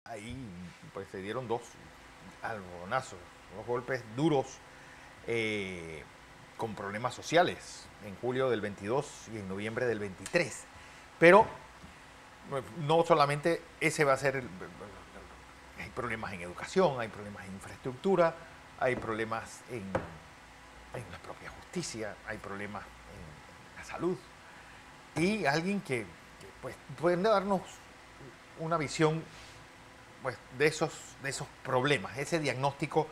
ahí pues se dieron dos albonazos, dos golpes duros eh, con problemas sociales en julio del 22 y en noviembre del 23. Pero no solamente ese va a ser hay problemas en educación, hay problemas en infraestructura, hay problemas en la propia justicia, hay problemas en la salud. Y alguien pues, puede darnos una visión pues, de esos problemas, ese diagnóstico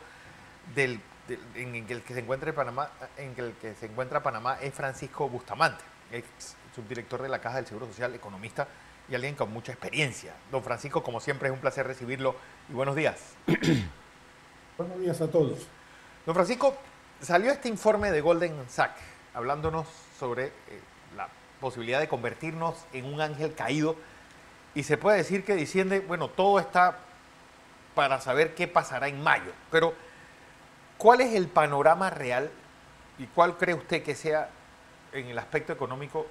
en el que se encuentra Panamá, en el que se encuentra Panamá es Francisco Bustamante, ex subdirector de la Caja del Seguro Social, economista y alguien con mucha experiencia. Don Francisco, como siempre, es un placer recibirlo y buenos días. Buenos días a todos. Don Francisco, salió este informe de Golden Sachs hablándonos sobre la posibilidad de convertirnos en un ángel caído y se puede decir que desciende, bueno, todo está para saber qué pasará en mayo, pero ¿cuál es el panorama real y cuál cree usted que sea en el aspecto económico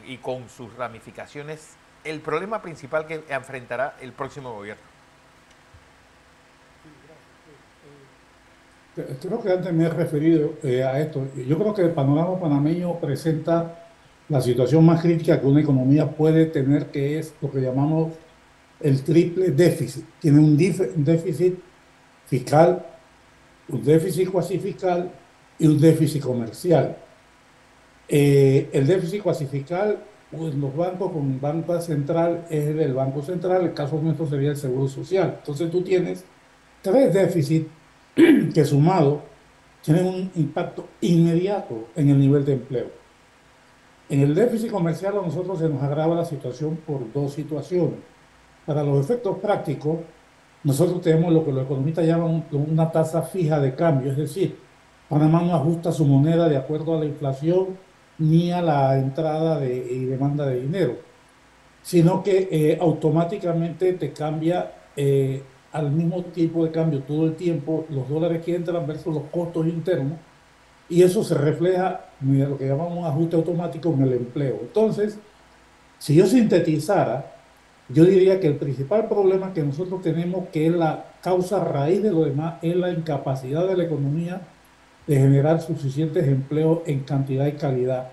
y con sus ramificaciones el problema principal que enfrentará el próximo gobierno? Creo que antes me he referido a esto. Yo creo que el panorama panameño presenta la situación más crítica que una economía puede tener, que es lo que llamamos el triple déficit. Tiene un déficit fiscal, un déficit cuasi fiscal y un déficit comercial. El déficit cuasi fiscal, pues los bancos con banca central es el del Banco Central, el caso nuestro sería el Seguro Social. Entonces tú tienes tres déficits que sumado tienen un impacto inmediato en el nivel de empleo. En el déficit comercial a nosotros se nos agrava la situación por dos situaciones. Para los efectos prácticos, nosotros tenemos lo que los economistas llaman una tasa fija de cambio, es decir, Panamá no ajusta su moneda de acuerdo a la inflación ni a la entrada y demanda de dinero, sino que automáticamente te cambia al mismo tipo de cambio todo el tiempo los dólares que entran versus los costos internos, y eso se refleja en lo que llamamos un ajuste automático en el empleo. Entonces, si yo sintetizara, yo diría que el principal problema que nosotros tenemos, que es la causa raíz de lo demás, es la incapacidad de la economía de generar suficientes empleos en cantidad y calidad.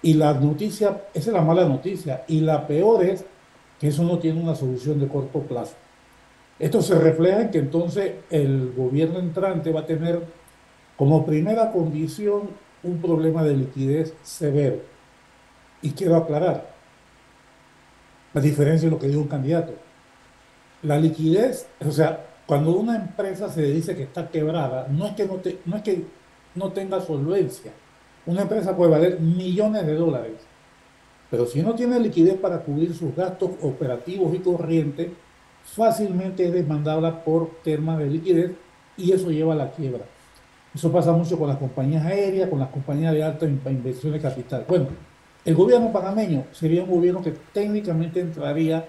Y la noticia, esa es la mala noticia, y la peor es que eso no tiene una solución de corto plazo. Esto se refleja en que entonces el gobierno entrante va a tener como primera condición un problema de liquidez severo. Y quiero aclarar, la diferencia de lo que dijo un candidato. La liquidez, o sea, cuando una empresa se dice que está quebrada, no es que no tenga solvencia. Una empresa puede valer millones de dólares, pero si no tiene liquidez para cubrir sus gastos operativos y corrientes, fácilmente es demandable por temas de liquidez y eso lleva a la quiebra. Eso pasa mucho con las compañías aéreas, con las compañías de alta inversión de capital. Bueno, el gobierno panameño sería un gobierno que técnicamente entraría,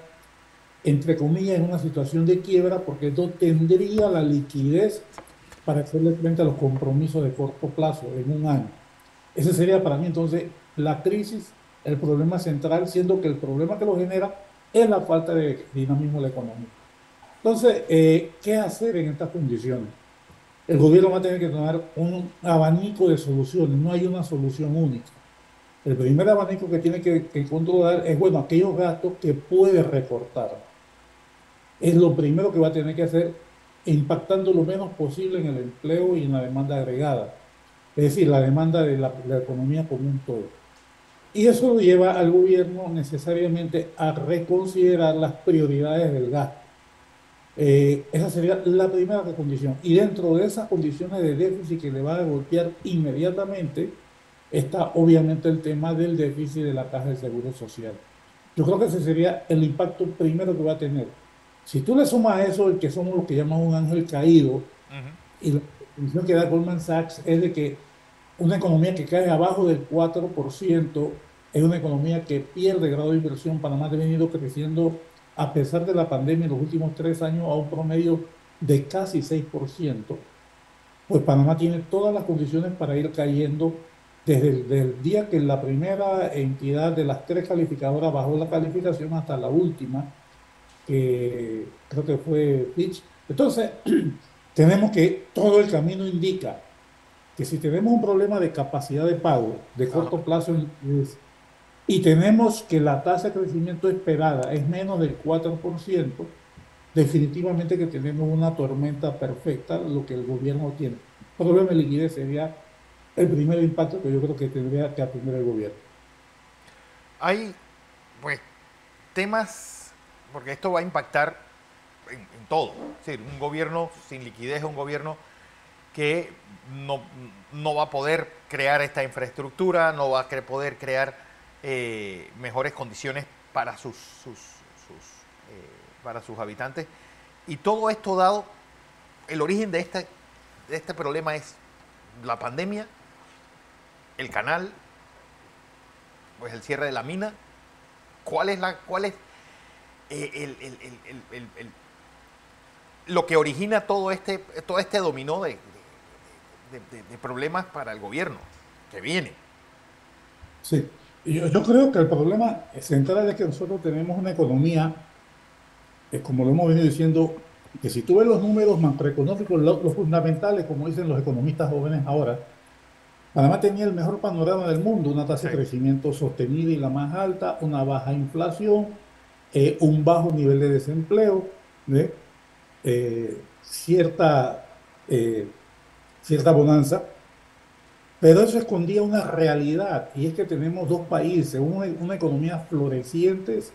entre comillas, en una situación de quiebra porque no tendría la liquidez para hacerle frente a los compromisos de corto plazo en un año. Ese sería para mí entonces la crisis, el problema central, siendo que el problema que lo genera es la falta de dinamismo de la economía. Entonces, ¿qué hacer en estas condiciones? El gobierno va a tener que tomar un abanico de soluciones, no hay una solución única. El primer abanico que tiene que controlar es, bueno, aquellos gastos que puede recortar. Es lo primero que va a tener que hacer, impactando lo menos posible en el empleo y en la demanda agregada, es decir, la demanda de la economía como un todo. Y eso lo lleva al gobierno necesariamente a reconsiderar las prioridades del gasto. Esa sería la primera condición. Y dentro de esas condiciones de déficit que le va a golpear inmediatamente, está obviamente el tema del déficit de la Caja de Seguro Social. Yo creo que ese sería el impacto primero que va a tener. Si tú le sumas a eso el que somos lo que llaman un ángel caído, Uh -huh. y la definición que da Goldman Sachs es de que una economía que cae abajo del 4% es una economía que pierde grado de inversión. Panamá ha venido creciendo a pesar de la pandemia en los últimos 3 años a un promedio de casi 6%. Pues Panamá tiene todas las condiciones para ir cayendo desde el día que la primera entidad de las tres calificadoras bajó la calificación hasta la última. que creo que fue Fitch. Entonces, tenemos que todo el camino indica que si tenemos un problema de capacidad de pago de Ajá. corto plazo y tenemos que la tasa de crecimiento esperada es menos del 4%, definitivamente que tenemos una tormenta perfecta, lo que el gobierno tiene. El problema de liquidez sería el primer impacto que yo creo que tendría que atender el gobierno. Hay, pues, temas, porque esto va a impactar en todo. Es decir, un gobierno sin liquidez es un gobierno que no, no va a poder crear esta infraestructura, no va a poder crear mejores condiciones para para sus habitantes. Y todo esto dado, el origen de este problema es la pandemia, el canal, pues el cierre de la mina. ¿Cuál es lo que origina todo este dominó de problemas para el gobierno que viene? Sí, yo creo que el problema central es que nosotros tenemos una economía, como lo hemos venido diciendo, que si tú ves los números macroeconómicos, los fundamentales, como dicen los economistas jóvenes ahora, Panamá tenía el mejor panorama del mundo, una tasa Sí, de crecimiento sostenida y la más alta, una baja inflación, un bajo nivel de desempleo, ¿ve? Cierta, eh, cierta bonanza, pero eso escondía una realidad, y es que tenemos dos países, una economía florecientes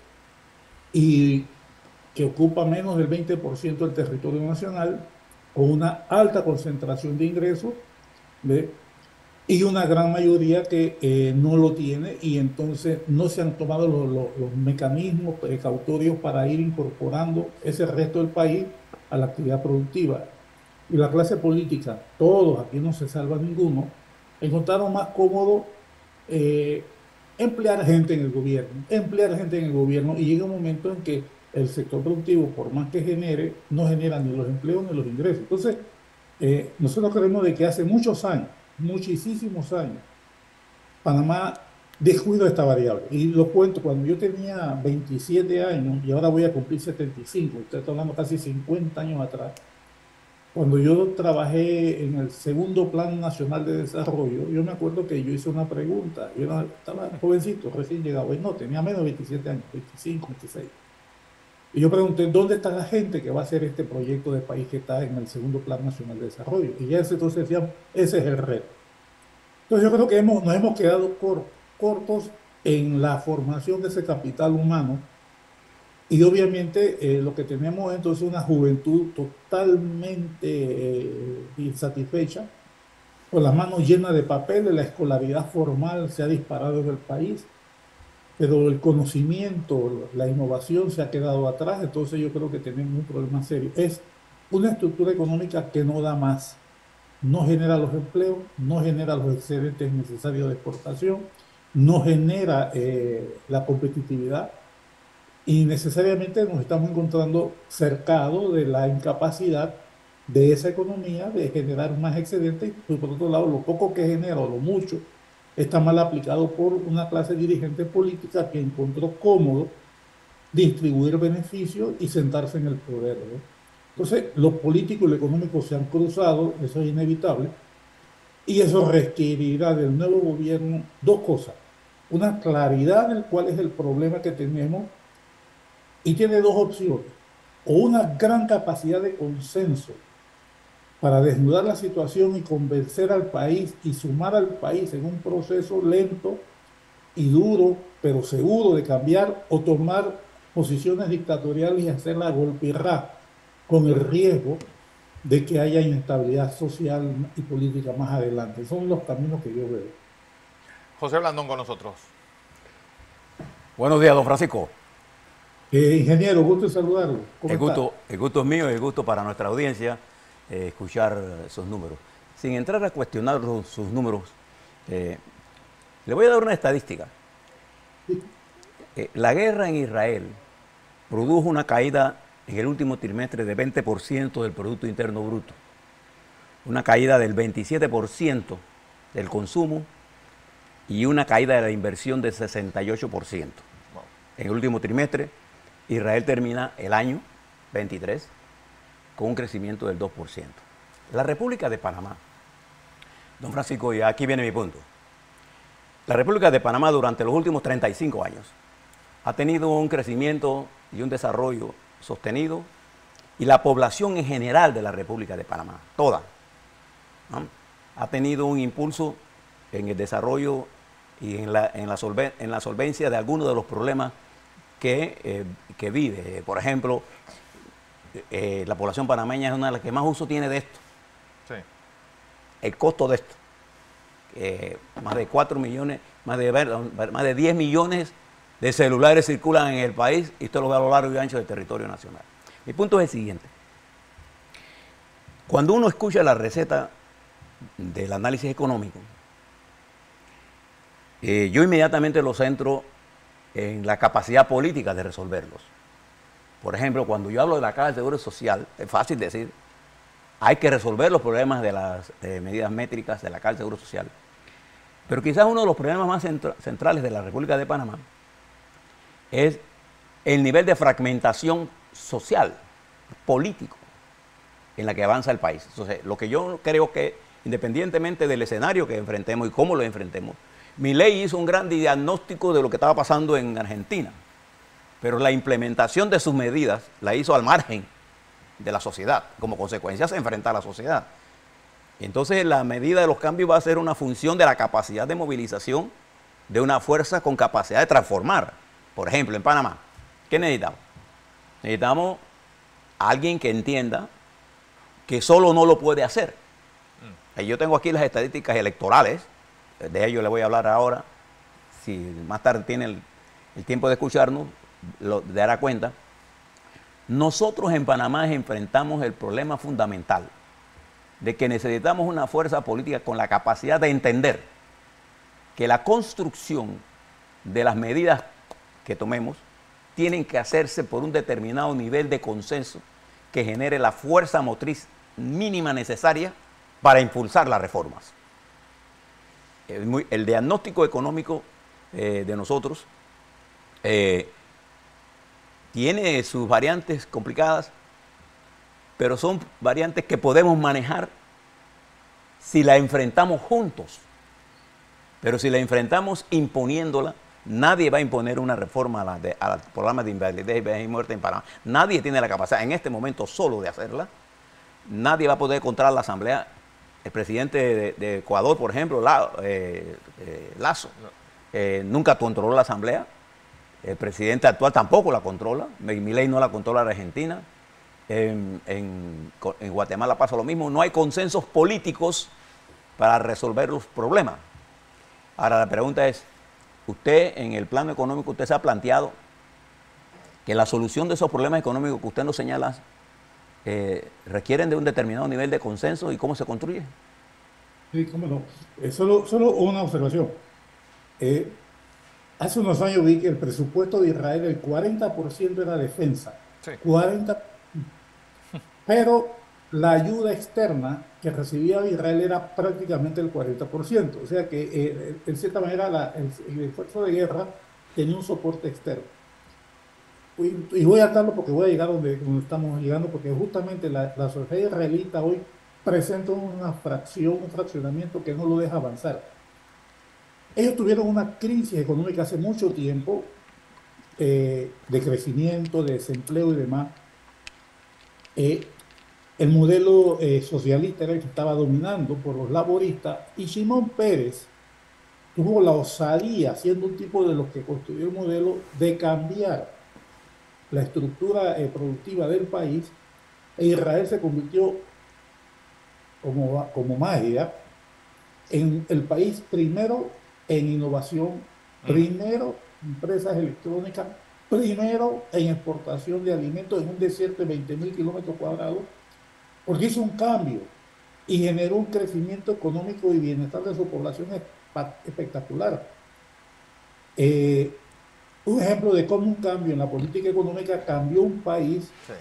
y que ocupa menos del 20% del territorio nacional, con una alta concentración de ingresos, ¿ve? Y una gran mayoría que no lo tiene y entonces no se han tomado los mecanismos precautorios para ir incorporando ese resto del país a la actividad productiva. Y la clase política, todos, aquí no se salva ninguno, encontraron más cómodo eh, emplear gente en el gobierno y llega un momento en que el sector productivo, por más que genere, no genera ni los empleos ni los ingresos. Entonces, nosotros creemos de que hace muchos años, muchísimos años, Panamá descuidó esta variable. Y lo cuento, cuando yo tenía 27 años y ahora voy a cumplir 75, usted está hablando casi 50 años atrás, cuando yo trabajé en el segundo Plan Nacional de Desarrollo, yo me acuerdo que yo hice una pregunta, estaba jovencito, recién llegado, y no, tenía menos de 27 años, 25, 26. Y yo pregunté, ¿dónde está la gente que va a hacer este proyecto de país que está en el segundo Plan Nacional de Desarrollo? Y ya entonces decían, ese es el reto. Entonces yo creo que nos hemos quedado cortos en la formación de ese capital humano y obviamente lo que tenemos es entonces una juventud totalmente insatisfecha, con las manos llenas de papeles, la escolaridad formal se ha disparado en el país, pero el conocimiento, la innovación se ha quedado atrás, entonces yo creo que tenemos un problema serio. Es una estructura económica que no da más, no genera los empleos, no genera los excedentes necesarios de exportación, no genera la competitividad y necesariamente nos estamos encontrando cercados de la incapacidad de esa economía de generar más excedentes y por otro lado lo poco que genera o lo mucho está mal aplicado por una clase dirigente política que encontró cómodo distribuir beneficios y sentarse en el poder, ¿no? Entonces, los políticos y los económicos se han cruzado, eso es inevitable, y eso requerirá del nuevo gobierno dos cosas. Una claridad del cuál es el problema que tenemos y tiene dos opciones. O una gran capacidad de consenso para desnudar la situación y convencer al país y sumar al país en un proceso lento y duro, pero seguro de cambiar o tomar posiciones dictatoriales y hacerla golpirra con el riesgo de que haya inestabilidad social y política más adelante. Son los caminos que yo veo. José Blandón con nosotros. Buenos días, don Francisco. Ingeniero, gusto en saludarlo. ¿Cómo está? El gusto es mío y el gusto para nuestra audiencia escuchar esos números. Sin entrar a cuestionar sus números, le voy a dar una estadística. La guerra en Israel produjo una caída en el último trimestre de 20% del Producto Interno Bruto, una caída del 27% del consumo y una caída de la inversión del 68% Wow. en el último trimestre. Israel termina el año 23 con un crecimiento del 2%. La República de Panamá, don Francisco, y aquí viene mi punto. La República de Panamá durante los últimos 35 años ha tenido un crecimiento y un desarrollo sostenido, y la población en general de la República de Panamá, toda, ¿no?, ha tenido un impulso en el desarrollo y en la solvencia de algunos de los problemas que vive. Por ejemplo, la población panameña es una de las que más uso tiene de esto. Sí. El costo de esto. Más de 4 millones, más de 10 millones de celulares circulan en el país, y esto lo ve a lo largo y ancho del territorio nacional. Mi punto es el siguiente. Cuando uno escucha la receta del análisis económico, yo inmediatamente lo centro en la capacidad política de resolverlos. Por ejemplo, cuando yo hablo de la Caja de Seguro Social, es fácil decir, hay que resolver los problemas de las medidas métricas de la Caja de Seguro Social. Pero quizás uno de los problemas más centrales de la República de Panamá es el nivel de fragmentación social, político, en la que avanza el país. Entonces, lo que yo creo que, independientemente del escenario que enfrentemos y cómo lo enfrentemos, Milei hizo un gran diagnóstico de lo que estaba pasando en Argentina, pero la implementación de sus medidas la hizo al margen de la sociedad. Como consecuencia se enfrenta a la sociedad. Entonces, la medida de los cambios va a ser una función de la capacidad de movilización de una fuerza con capacidad de transformar. Por ejemplo, en Panamá, ¿qué necesitamos? Necesitamos a alguien que entienda que solo no lo puede hacer. Yo tengo aquí las estadísticas electorales, de ello le voy a hablar ahora. Si más tarde tiene el tiempo de escucharnos, lo dará cuenta. Nosotros en Panamá enfrentamos el problema fundamental de que necesitamos una fuerza política con la capacidad de entender que la construcción de las medidas que tomemos tienen que hacerse por un determinado nivel de consenso que genere la fuerza motriz mínima necesaria para impulsar las reformas. El diagnóstico económico de nosotros tiene sus variantes complicadas, pero son variantes que podemos manejar si la enfrentamos juntos. Pero si la enfrentamos imponiéndola, nadie va a imponer una reforma al programa de invalidez, vejez y muerte en Panamá. Nadie tiene la capacidad en este momento solo de hacerla. Nadie va a poder controlar la Asamblea. El presidente de Ecuador, por ejemplo, Lasso, nunca controló la Asamblea. El presidente actual tampoco la controla. Milei no la controla en Argentina. En Guatemala pasa lo mismo. No hay consensos políticos para resolver los problemas. Ahora la pregunta es, usted en el plano económico, usted se ha planteado que la solución de esos problemas económicos que usted nos señala requieren de un determinado nivel de consenso, y cómo se construye. Sí, cómo no. Solo una observación. Hace unos años vi que el presupuesto de Israel, el 40% era defensa. Sí. 40%. Pero la ayuda externa que recibía Israel era prácticamente el 40%. O sea que, en cierta manera, el esfuerzo de guerra tenía un soporte externo. Y voy a darlo porque voy a llegar donde estamos llegando, porque justamente la sociedad israelita hoy presenta un fraccionamiento que no lo deja avanzar. Ellos tuvieron una crisis económica hace mucho tiempo, de crecimiento, de desempleo y demás. El modelo socialista era el que estaba dominando por los laboristas, y Shimon Peres tuvo la osadía, siendo un tipo de los que construyó el modelo, de cambiar la estructura productiva del país, e Israel se convirtió como magia en el país primero en innovación, primero en empresas electrónicas, primero en exportación de alimentos en un desierto de 20.000 kilómetros cuadrados, porque hizo un cambio y generó un crecimiento económico y bienestar de su población espectacular. Un ejemplo de cómo un cambio en la política económica cambió un país, Sí.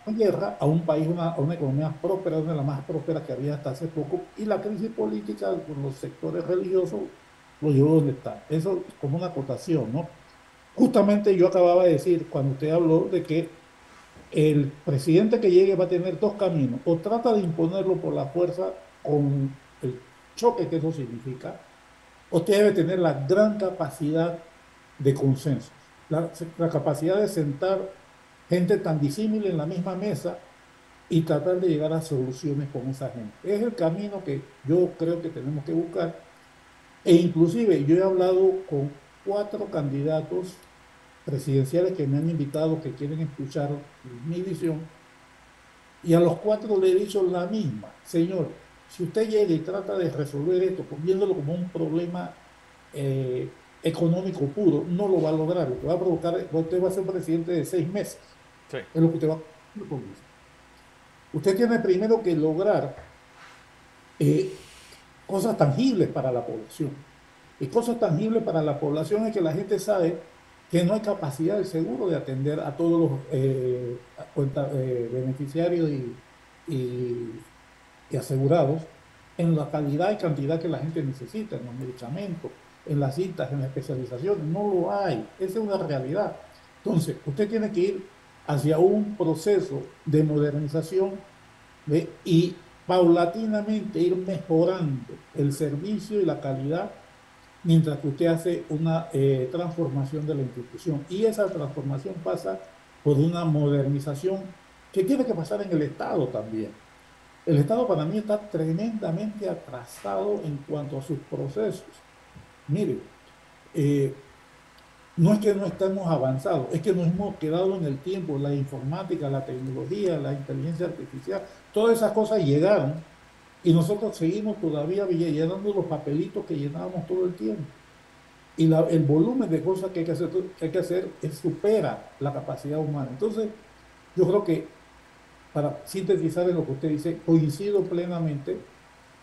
en guerra, a un país, a una economía próspera, una de las más prósperas que había hasta hace poco, y la crisis política por los sectores religiosos lo llevó donde está. Eso como una acotación, ¿no? Justamente yo acababa de decir, cuando usted habló de que el presidente que llegue va a tener dos caminos, o trata de imponerlo por la fuerza con el choque que eso significa, o usted debe tener la gran capacidad de consensos, la capacidad de sentar gente tan disímil en la misma mesa y tratar de llegar a soluciones con esa gente. Es el camino que yo creo que tenemos que buscar. E inclusive yo he hablado con cuatro candidatos presidenciales que me han invitado, que quieren escuchar mi visión, y a los cuatro le he dicho la misma: señor, si usted llega y trata de resolver esto viéndolo como un problema económico puro, no lo va a lograr. Lo que va a provocar, usted va a ser presidente de 6 meses. Sí. Es lo que usted va a con eso. Usted tiene primero que lograr eh, cosas tangibles para la población. Y cosas tangibles para la población es que la gente sabe que no hay capacidad del seguro de atender a todos los beneficiarios y, y asegurados en la calidad y cantidad que la gente necesita, en los medicamentos, en las citas, en la especialización. No lo hay. Esa es una realidad. Entonces, usted tiene que ir hacia un proceso de modernización, y paulatinamente ir mejorando el servicio y la calidad mientras que usted hace una transformación de la institución. Y esa transformación pasa por una modernización que tiene que pasar en el Estado también. El Estado para mí está tremendamente atrasado en cuanto a sus procesos. Mire, eh, no es que no estemos avanzados, es que nos hemos quedado en el tiempo. La informática, la tecnología, la inteligencia artificial, todas esas cosas llegaron y nosotros seguimos todavía llenando los papelitos que llenábamos todo el tiempo. Y el volumen de cosas que hay que hacer supera la capacidad humana. Entonces, yo creo que, para sintetizar en lo que usted dice, coincido plenamente.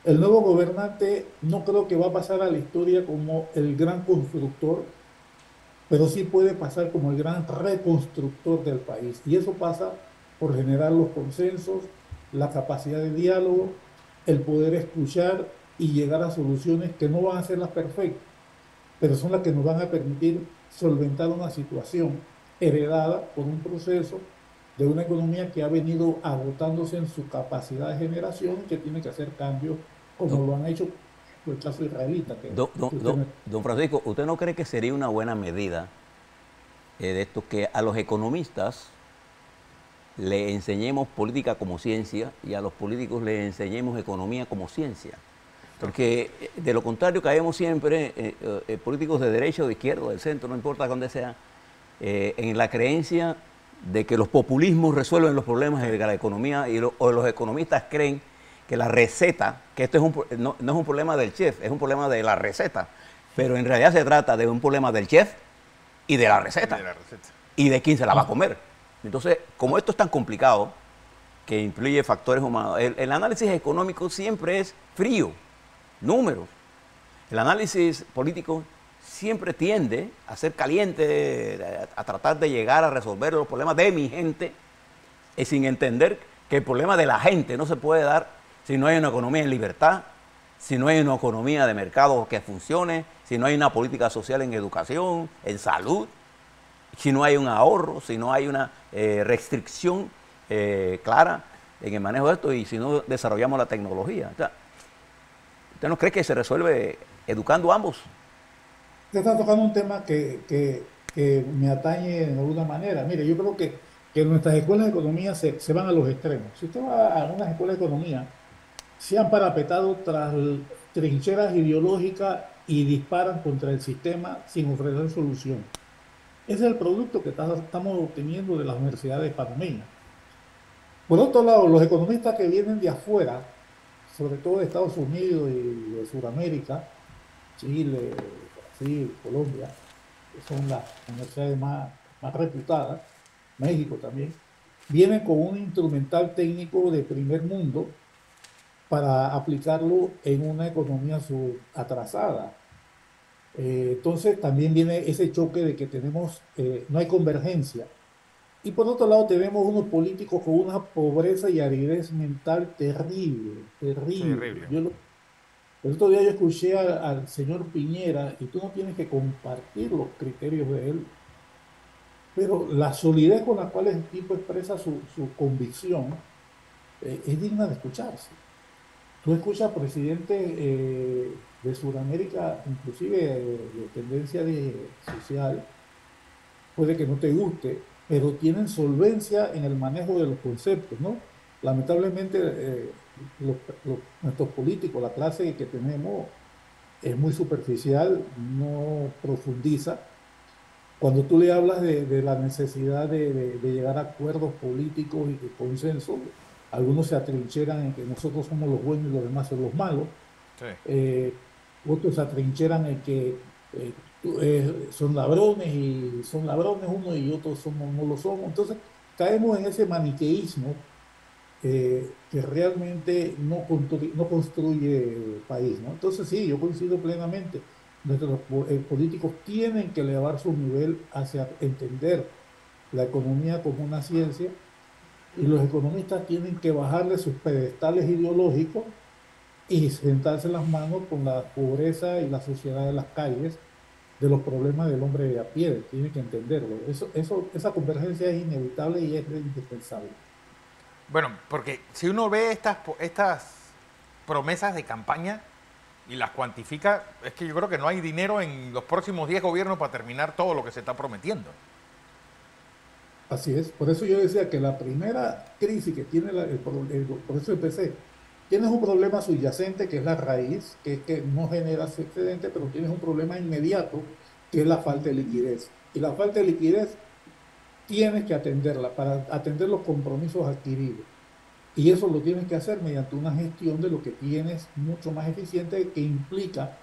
El nuevo gobernante no creo que va a pasar a la historia como el gran constructor, pero sí puede pasar como el gran reconstructor del país. Y eso pasa por generar los consensos, la capacidad de diálogo, el poder escuchar y llegar a soluciones que no van a ser las perfectas, pero son las que nos van a permitir solventar una situación heredada por un proceso de una economía que ha venido agotándose en su capacidad de generación y que tiene que hacer cambios Don, como lo han hecho por el caso israelita, don- don- que usted don- me... don Francisco, ¿usted no cree que sería una buena medida de esto que a los economistas le enseñemos política como ciencia y a los políticos le enseñemos economía como ciencia? Porque de lo contrario caemos siempre, políticos de derecha o de izquierda o del centro, no importa dónde sea, en la creencia de que los populismos resuelven los problemas de la economía o los economistas creen que la receta, que esto no es un problema del chef, es un problema de la receta, pero en realidad se trata de un problema del chef y de la receta De la receta. y de quién se la va a comer. Entonces, como esto es tan complicado, que incluye factores humanos, el análisis económico siempre es frío, números. El análisis político siempre tiende a ser caliente, a tratar de llegar a resolver los problemas de mi gente, sin entender que el problema de la gente no se puede dar si no hay una economía en libertad, si no hay una economía de mercado que funcione, si no hay una política social en educación, en salud, si no hay un ahorro, si no hay una restricción clara en el manejo de esto y si no desarrollamos la tecnología. O sea, ¿usted no cree que se resuelve educando a ambos? Usted está tocando un tema que me atañe de alguna manera. Mire, yo creo que nuestras escuelas de economía se van a los extremos. Si usted va a unas escuelas de economía, se han parapetado tras trincheras ideológicas y disparan contra el sistema sin ofrecer solución. Ese es el producto que estamos obteniendo de las universidades panameñas. Por otro lado, los economistas que vienen de afuera, sobre todo de Estados Unidos y de Sudamérica, Chile, Brasil, Colombia, que son las universidades más reputadas, México también, vienen con un instrumental técnico de primer mundo para aplicarlo en una economía atrasada. Entonces también viene ese choque de que no hay convergencia. Y por otro lado tenemos unos políticos con una pobreza y aridez mental terrible, terrible. Terrible. El otro día yo escuché al señor Piñera, y tú no tienes que compartir los criterios de él, pero la solidez con la cual el tipo expresa su convicción es digna de escucharse. Tú escuchas presidentes de Sudamérica, inclusive de tendencia social, puede que no te guste, pero tienen solvencia en el manejo de los conceptos, ¿no? Lamentablemente, nuestros políticos, la clase que tenemos, es muy superficial, no profundiza. Cuando tú le hablas de la necesidad de llegar a acuerdos políticos y de consenso, algunos se atrincheran en que nosotros somos los buenos y los demás son los malos. Sí. Otros se atrincheran en que son ladrones y son ladrones unos y otros somos, no lo somos. Entonces caemos en ese maniqueísmo que realmente no construye país, ¿no? Entonces sí, yo coincido plenamente. Nuestros políticos tienen que elevar su nivel hacia entender la economía como una ciencia y los economistas tienen que bajarle sus pedestales ideológicos y sentarse las manos con la pobreza y la sociedad de las calles, de los problemas del hombre de a pie, tienen que entenderlo. Esa convergencia es inevitable y es indispensable. Bueno, porque si uno ve estas promesas de campaña y las cuantifica, es que yo creo que no hay dinero en los próximos 10 gobiernos para terminar todo lo que se está prometiendo. Así es, por eso yo decía que la primera crisis que tiene por eso empecé, tienes un problema subyacente que es la raíz, que es que no generas excedente, pero tienes un problema inmediato que es la falta de liquidez. Y la falta de liquidez tienes que atenderla para atender los compromisos adquiridos. Y eso lo tienes que hacer mediante una gestión de lo que tienes mucho más eficiente que implica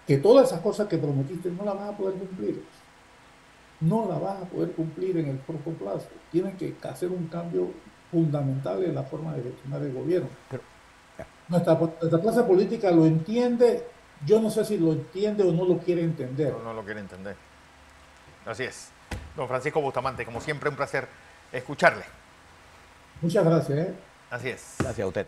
que todas esas cosas que prometiste no las vas a poder cumplir. No las vas a poder cumplir en el corto plazo. Tienes que hacer un cambio fundamental en la forma de gestionar el gobierno. Pero, Nuestra clase política lo entiende, yo no sé si lo entiende o no lo quiere entender. No lo quiere entender. Así es. Don Francisco Bustamante, como siempre, un placer escucharle. Muchas gracias. Así es. gracias a usted.